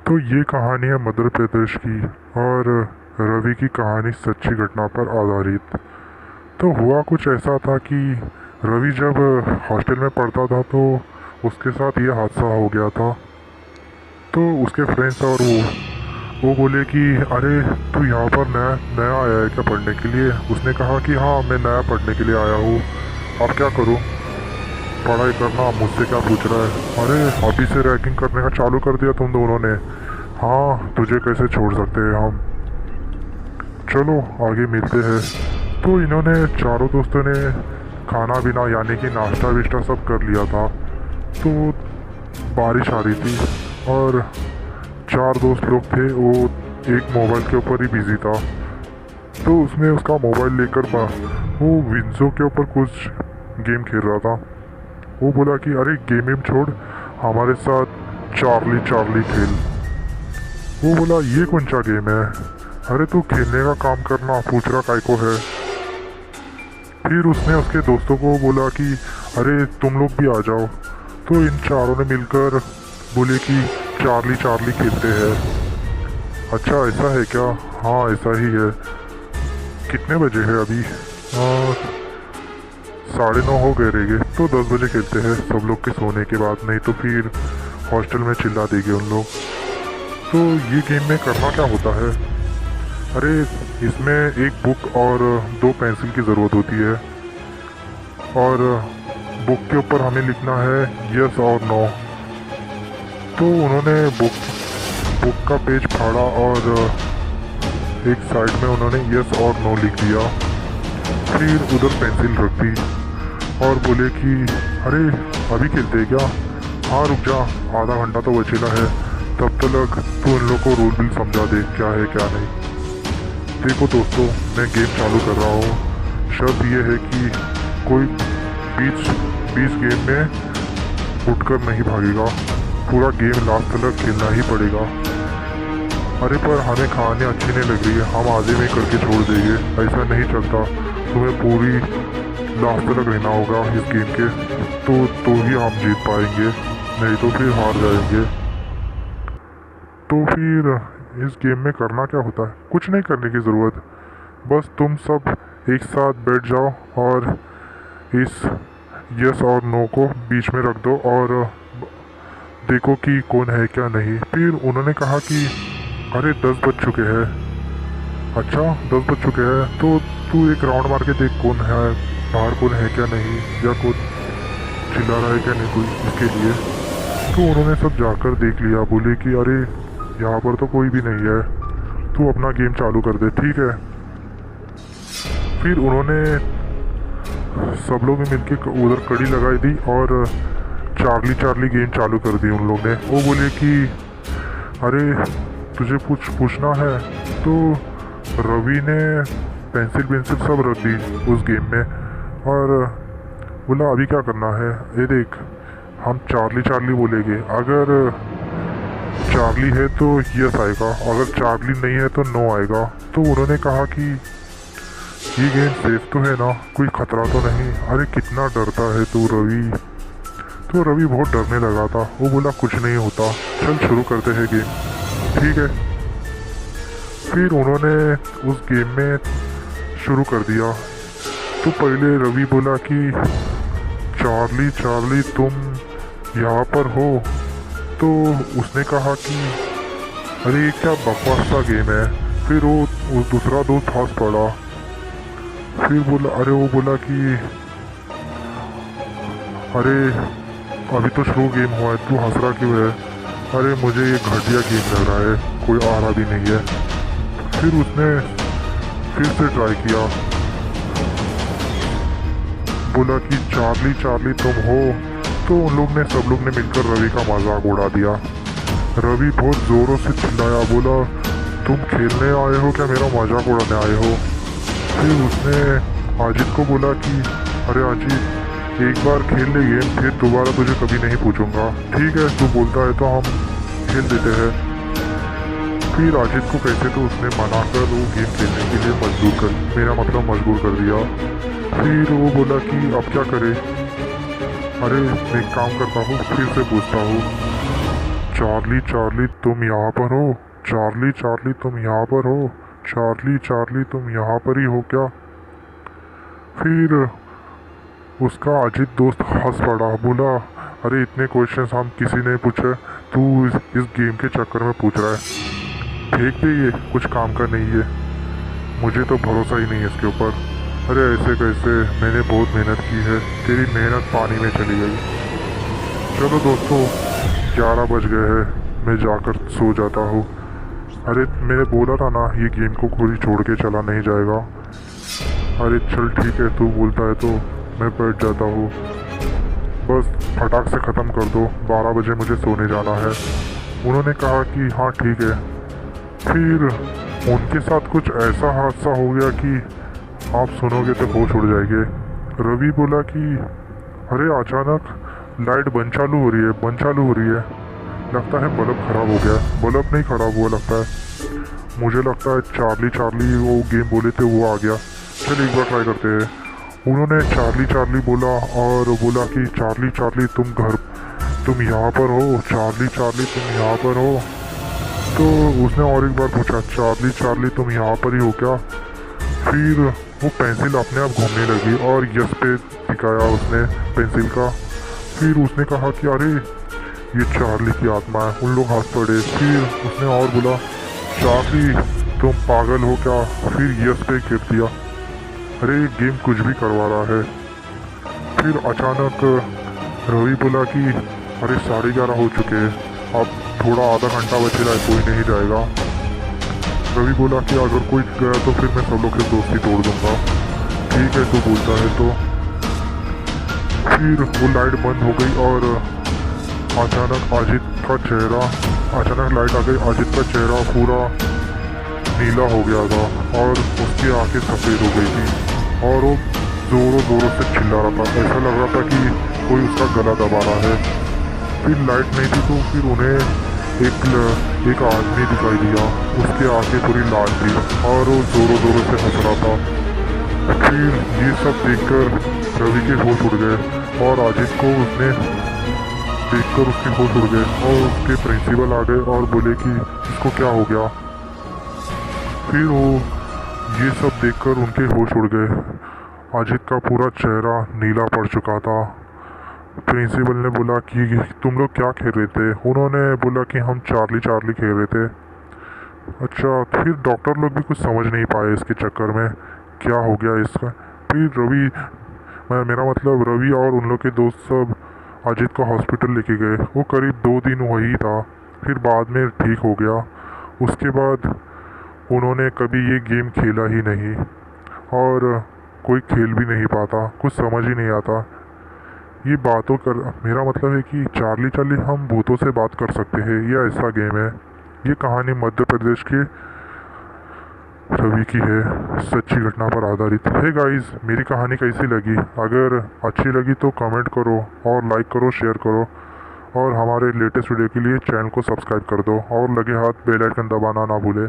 तो ये कहानी है मध्य प्रदेश की और रवि की कहानी सच्ची घटना पर आधारित। तो हुआ कुछ ऐसा था कि रवि जब हॉस्टल में पढ़ता था तो उसके साथ ये हादसा हो गया था। तो उसके फ्रेंड्स और वो बोले कि अरे तू यहाँ पर नया नया आया है क्या पढ़ने के लिए। उसने कहा कि हाँ मैं नया पढ़ने के लिए आया हूँ, अब क्या करूँ, पढ़ाई करना, मुझसे क्या पूछ रहा है। अरे अभी से रैगिंग करने का चालू कर दिया तुम दोनों ने। हाँ तुझे कैसे छोड़ सकते हैं हम, चलो आगे मिलते हैं। तो इन्होंने चारों दोस्तों ने खाना पीना यानी कि नाश्ता विश्ता सब कर लिया था। तो बारिश आ रही थी और चार दोस्त लोग थे, वो एक मोबाइल के ऊपर ही बिजी था। तो उसने उसका मोबाइल लेकर वो विंजो के ऊपर कुछ गेम खेल रहा था। वो बोला कि अरे गेम वेम छोड़, हमारे साथ चार्ली चार्ली खेल। वो बोला ये कौन सा गेम है, अरे तू खेलने का काम करना, पूछ रहा काय को है। फिर उसने उसके दोस्तों को बोला कि अरे तुम लोग भी आ जाओ। तो इन चारों ने मिलकर बोले कि चार्ली चार्ली खेलते हैं। अच्छा ऐसा है क्या, हाँ ऐसा ही है। कितने बजे है अभी, 9:30 हो गए रहेंगे, तो 10 बजे खेलते हैं सब लोग के सोने के बाद, नहीं तो फिर हॉस्टल में चिल्ला देंगे उन लोग। तो ये गेम में करना क्या होता है, अरे इसमें एक बुक और दो पेंसिल की ज़रूरत होती है और बुक के ऊपर हमें लिखना है यस और नो। तो उन्होंने बुक का पेज फाड़ा और एक साइड में उन्होंने यस और नो लिख दिया। फिर उधर पेंसिल रख दी और बोले कि अरे अभी खेलते हैं क्या, हाँ रुक जा, आधा घंटा तो बचेगा है, तब तक तू उन लोग को रूल भी समझा दे क्या है क्या नहीं। देखो दोस्तों मैं गेम चालू कर रहा हूँ, शर्त ये है कि कोई बीच बीच गेम में उठकर नहीं भागेगा, पूरा गेम लास्ट तक खेलना ही पड़ेगा। अरे पर हमें कहानी अच्छी नहीं लग रही है, हम आधे में करके छोड़ देंगे, ऐसा नहीं चलता, तुम्हें पूरी लास्ट तक रहना होगा इस गेम के, तो ही हम जीत पाएंगे, नहीं तो फिर हार जाएंगे। तो फिर इस गेम में करना क्या होता है, कुछ नहीं करने की ज़रूरत, बस तुम सब एक साथ बैठ जाओ और इस यस और नो को बीच में रख दो और देखो कि कौन है क्या नहीं। फिर उन्होंने कहा कि अरे 10 बज चुके हैं। अच्छा 10 बज चुके हैं, तो तू एक राउंड मार के देख कौन है बाहर, कौन है क्या नहीं, या कौन चिल्ला रहा है क्या नहीं कोई इसके लिए। तो उन्होंने सब जाकर देख लिया, बोले कि अरे यहाँ पर तो कोई भी नहीं है, तू अपना गेम चालू कर दे, ठीक है। फिर उन्होंने सब लोग मिलके उधर कड़ी लगाई दी और चार्ली चार्ली गेम चालू कर दी उन लोग ने। वो बोले कि अरे तुझे कुछ पूछना है, तो रवि ने पेंसिल सब रख दी उस गेम में और बोला अभी क्या करना है, ये देख हम चार्ली चार्ली बोलेंगे, अगर चार्ली है तो यस आएगा, अगर चार्ली नहीं है तो नो आएगा। तो उन्होंने कहा कि ये गेम सेफ तो है ना, कोई खतरा तो नहीं। अरे कितना डरता है तू रवि। तो रवि बहुत डरने लगा था, वो बोला कुछ नहीं होता, चल शुरू करते हैं गेम, ठीक है। फिर उन्होंने उस गेम में शुरू कर दिया। तो पहले रवि बोला कि चार्ली चार्ली तुम यहाँ पर हो। तो उसने कहा कि अरे ये क्या बकवास सा गेम है। फिर वो दूसरा दोस्त हंस पड़ा। फिर बोला अरे वो बोला कि अरे अभी तो शुरू गेम हुआ है, तू हंस रहा क्यों है, अरे मुझे ये घटिया गेम लग रहा है, कोई आ रहा भी नहीं है। फिर उसने फिर से ट्राई किया, बोला कि चार्ली चार्ली तुम हो। तो उन लोग ने सब लोग ने मिलकर रवि का मजाक उड़ा दिया। रवि बहुत ज़ोरों से चिल्लाया, बोला तुम खेलने आए हो क्या, मेरा मजाक उड़ाने आए हो। फिर उसने अजीत को बोला कि अरे अजीत एक बार खेल ले गेम, फिर दोबारा तुझे कभी नहीं पूछूंगा, ठीक है, तू बोलता है तो हम खेल देते हैं। फिर अजीत को कैसे तो उसने मना कर वो गेम खेलने के लिए मजबूर कर दिया। फिर वो बोला कि अब क्या करे, अरे मैं एक काम करता हूँ, फिर से पूछता हूँ चार्ली चार्ली तुम यहाँ पर हो? चार्ली चार्ली तुम यहाँ पर हो? चार्ली चार्ली तुम यहाँ पर ही हो क्या? फिर उसका अजीत दोस्त हंस पड़ा, बोला अरे इतने क्वेश्चंस हम किसी ने पूछे, तू इस गेम के चक्कर में पूछ रहा है। फेंक दे, ये कुछ काम का नहीं है, मुझे तो भरोसा ही नहीं है इसके ऊपर। अरे ऐसे कैसे, मैंने बहुत मेहनत की है, तेरी मेहनत पानी में चली गई। चलो दोस्तों 11 बज गए हैं, मैं जाकर सो जाता हूँ। अरे मैंने बोला था ना ये गेम को कोई छोड़ के चला नहीं जाएगा। अरे चल ठीक है, तू बोलता है तो मैं बैठ जाता हूँ। बस फटाक से ख़त्म कर दो, 12 बजे मुझे सोने जाना है। उन्होंने कहा कि हाँ ठीक है। फिर उनके साथ कुछ ऐसा हादसा हो गया कि आप सुनोगे तो होश उड़ जाएंगे। रवि बोला कि अरे अचानक लाइट बंद चालू हो रही है, बंद चालू हो रही है, लगता है बल्ब ख़राब हो गया। बल्ब नहीं ख़राब हुआ लगता है, मुझे लगता है चार्ली चार्ली वो गेम बोले थे वो आ गया। चल एक बार ट्राई करते हैं। उन्होंने चार्ली चार्ली बोला और बोला कि चार्ली चार्ली तुम यहाँ पर हो? चार्ली चार्ली तुम यहाँ पर हो? तो उसने और एक बार पूछा चार्ली चार्ली तुम यहाँ पर ही हो क्या? फिर वो पेंसिल अपने आप घूमने लगी और यस पे दिखाया उसने पेंसिल का। फिर उसने कहा कि अरे ये चार्ली की आत्मा है। उन लोग हंस पड़े। फिर उसने और बोला चार्ली तुम पागल हो क्या? फिर यस पे गिर दिया। अरे गेम कुछ भी करवा रहा है। फिर अचानक रवि बोला कि अरे 11:30 हो चुके हैं, अब थोड़ा आधा घंटा बचेगा, कोई नहीं जाएगा। रवि बोला कि अगर कोई गया तो फिर मैं सब लोग की दोस्ती तोड़ दूंगा। ठीक है तू बोलता है तो। फिर वो लाइट बंद हो गई और अचानक लाइट आ गई। अजीत का चेहरा पूरा नीला हो गया था और उसकी आंखें सफ़ेद हो गई थी और वो ज़ोरों से चिल्ला रहा था। ऐसा लग रहा था कि कोई उसका गला दबा रहा है। फिर लाइट नहीं थी तो फिर उन्हें एक आदमी दिखाई दिया, उसकी आंखें पूरी लाल थी और वो ज़ोरों से हंस रहा था। फिर ये सब देखकर रवि के होश उड़ गए और अजीत को उसने देखकर उसके होश उड़ गए और उसके प्रिंसिपल आ गए और बोले कि इसको क्या हो गया। फिर वो ये सब देखकर उनके होश उड़ गए। अजीत का पूरा चेहरा नीला पड़ चुका था। प्रिंसिपल ने बोला कि तुम लोग क्या खेल रहे थे? उन्होंने बोला कि हम चार्ली चार्ली खेल रहे थे। अच्छा, फिर डॉक्टर लोग भी कुछ समझ नहीं पाए इसके चक्कर में क्या हो गया इसका। फिर मेरा मतलब रवि और उन लोग के दोस्त सब अजीत को हॉस्पिटल लेके गए। वो करीब 2 दिन वही था, फिर बाद में ठीक हो गया। उसके बाद उन्होंने कभी ये गेम खेला ही नहीं और कोई खेल भी नहीं पाता, कुछ समझ ही नहीं आता। ये मेरा मतलब है कि चार्ली चार्ली हम भूतों से बात कर सकते हैं, यह ऐसा गेम है। ये कहानी मध्य प्रदेश के रवि की है, सच्ची घटना पर आधारित है। गाइस मेरी कहानी कैसी लगी? अगर अच्छी लगी तो कमेंट करो और लाइक करो, शेयर करो और हमारे लेटेस्ट वीडियो के लिए चैनल को सब्सक्राइब कर दो और लगे हाथ बेल आइकन दबाना ना भूले।